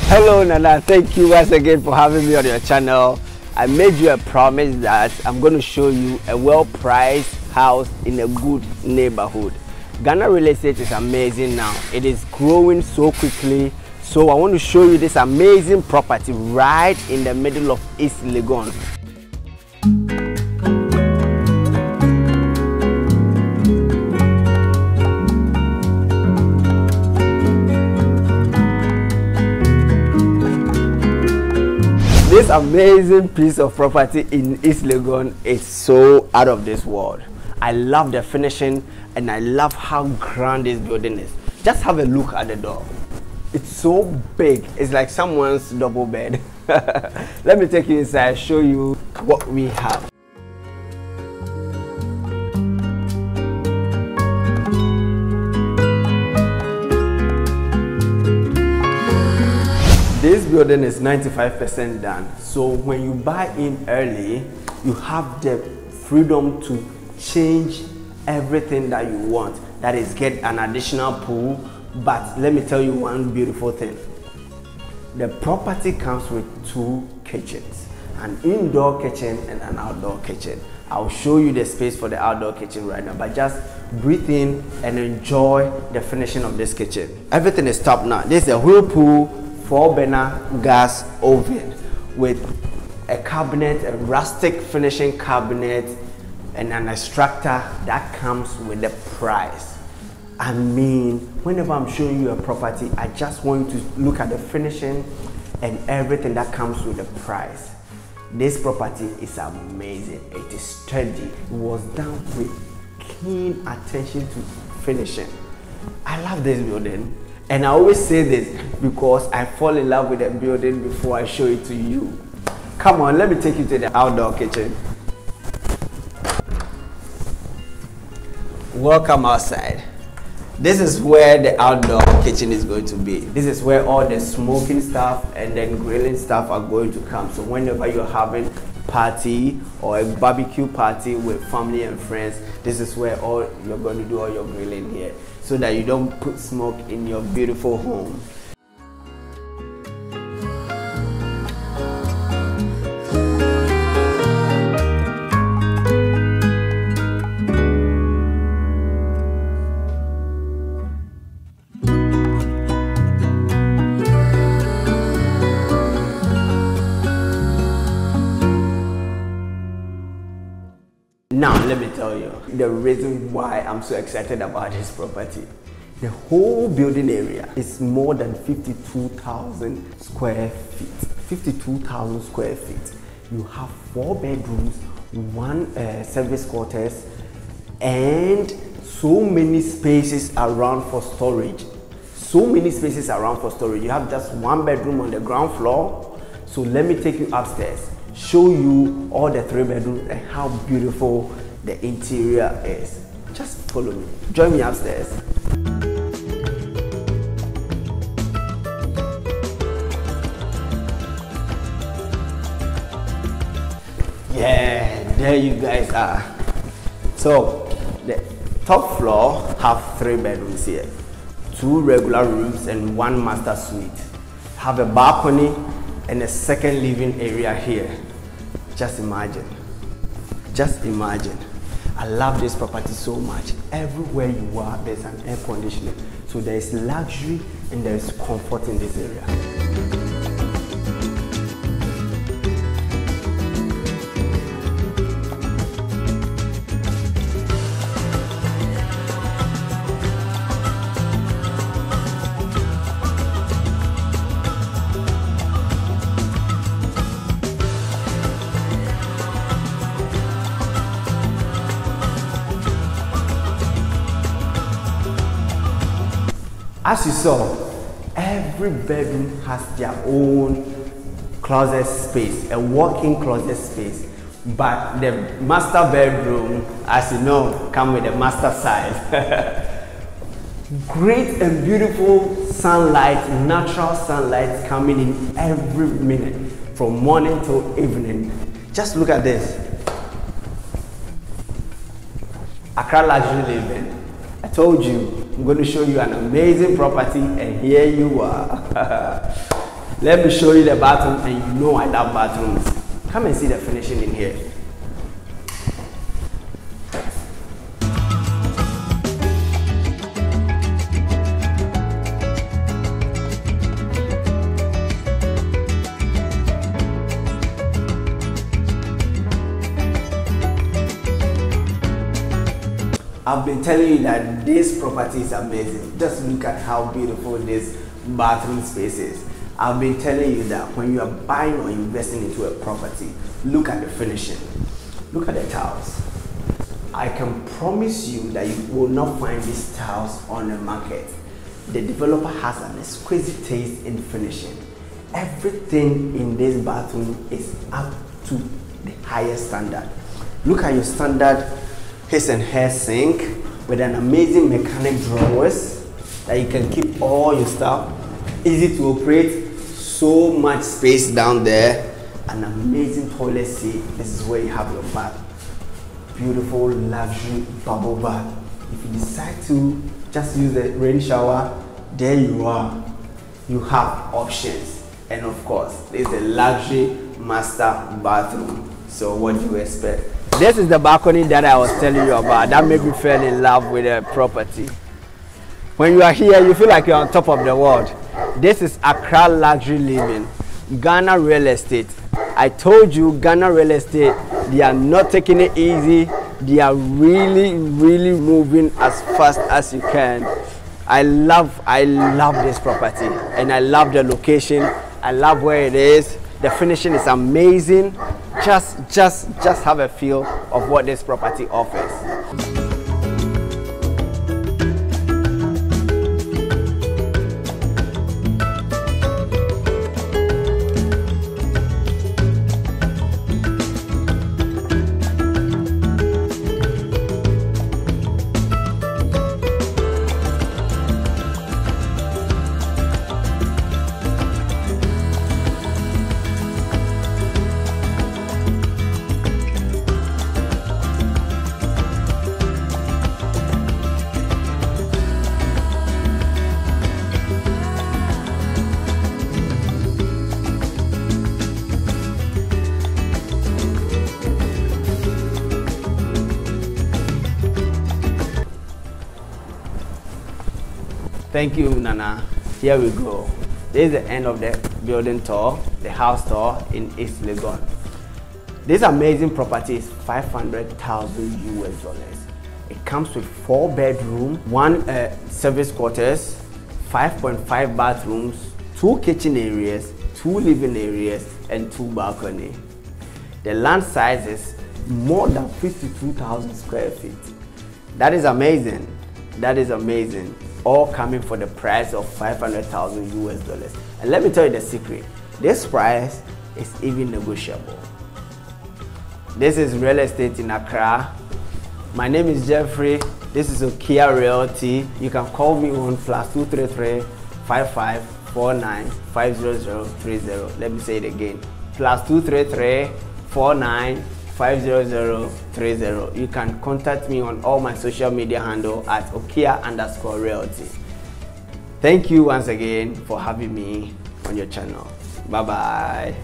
Hello Nana, thank you once again for having me on your channel. I made you a promise that I'm going to show you a well-priced house in a good neighborhood. Ghana real estate is amazing now. It is growing so quickly. So I want to show you this amazing property right in the middle of East Legon. This amazing piece of property in East Legon is so out of this world. I love the finishing and I love how grand this building is. Just have a look at the door. It's so big. It's like someone's double bed. Let me take you inside, show you what we have. This building is 95% done. So when you buy in early, you have the freedom to change everything that you want. That is, get an additional pool. But let me tell you one beautiful thing. The property comes with two kitchens, an indoor kitchen and an outdoor kitchen. I'll show you the space for the outdoor kitchen right now, but just breathe in and enjoy the finishing of this kitchen. Everything is top notch. This is a whirlpool, 4-burner gas oven with a cabinet, a rustic finishing cabinet, and an extractor that comes with the price. I mean, whenever I'm showing you a property, I just want you to look at the finishing and everything that comes with the price. This property is amazing. It is sturdy. It was done with keen attention to finishing. I love this building. And I always say this because I fall in love with the building before I show it to you. Come on, let me take you to the outdoor kitchen. Welcome outside. This is where the outdoor kitchen is going to be. This is where all the smoking stuff and then grilling stuff are going to come. So whenever you're having a party or a barbecue party with family and friends, this is where all you're going to do all your grilling here, so that you don't put smoke in your beautiful home. Now, let me tell you the reason why I'm so excited about this property. The whole building area is more than 52,000 square feet. 52,000 square feet. You have 4 bedrooms, 1 service quarters, and so many spaces around for storage. So many spaces around for storage. You have just 1 bedroom on the ground floor. So let me take you upstairs, show you all the 3 bedrooms and how beautiful the interior is. Just follow me. Join me upstairs. Yeah, there you guys are. So the top floor have 3 bedrooms here, 2 regular rooms and 1 master suite. Have a balcony and a second living area here. Just imagine. Just imagine. I love this property so much. Everywhere you are, there's an air conditioning. So there is luxury and there is comfort in this area. As you saw, every bedroom has their own closet space, a walk-in closet space. But the master bedroom, as you know, comes with a master size. Great and beautiful sunlight, natural sunlight coming in every minute from morning till evening. Just look at this. Accra luxury living. I told you I'm going to show you an amazing property, and here you are. Let me show you the bathroom, and you know I love bathrooms. Come and see the finishing in here. I've been telling you that this property is amazing. Just look at how beautiful this bathroom space is. I've been telling you that when you are buying or investing into a property, look at the finishing. Look at the tiles. I can promise you that you will not find these tiles on the market. The developer has an exquisite taste in finishing. Everything in this bathroom is up to the highest standard. Look at your standard his and her sink with an amazing mechanic drawers that you can keep all your stuff. Easy to operate, so much space down there. An amazing toilet seat. This is where you have your bath. Beautiful luxury bubble bath. If you decide to just use the rain shower, there you are. You have options. And of course, this is the luxury master bathroom. So what do you expect? This is the balcony that I was telling you about. That made me fall in love with the property. When you are here, you feel like you're on top of the world. This is Accra Luxury Living, Ghana Real Estate. I told you, Ghana Real Estate, they are not taking it easy. They are really moving as fast as you can. I love this property, and I love the location. I love where it is. The finishing is amazing. Just have a feel of what this property offers. Thank you, Nana. Here we go. This is the end of the building tour, the house tour in East Legon. This amazing property is $500,000 US. It comes with 4 bedrooms, 1 service quarters, 5.5 bathrooms, 2 kitchen areas, 2 living areas, and 2 balconies. The land size is more than 52,000 square feet. That is amazing. That is amazing. All coming for the price of $500,000 US. And let me tell you the secret. This price is even negotiable. This is Real Estate in Accra. My name is Jeffrey. This is Okia Realty. You can call me on +233 5549 50030. Let me say it again. +233 49 50030. You can contact me on all my social media handle at Okia_Realty. Thank you once again for having me on your channel. Bye bye.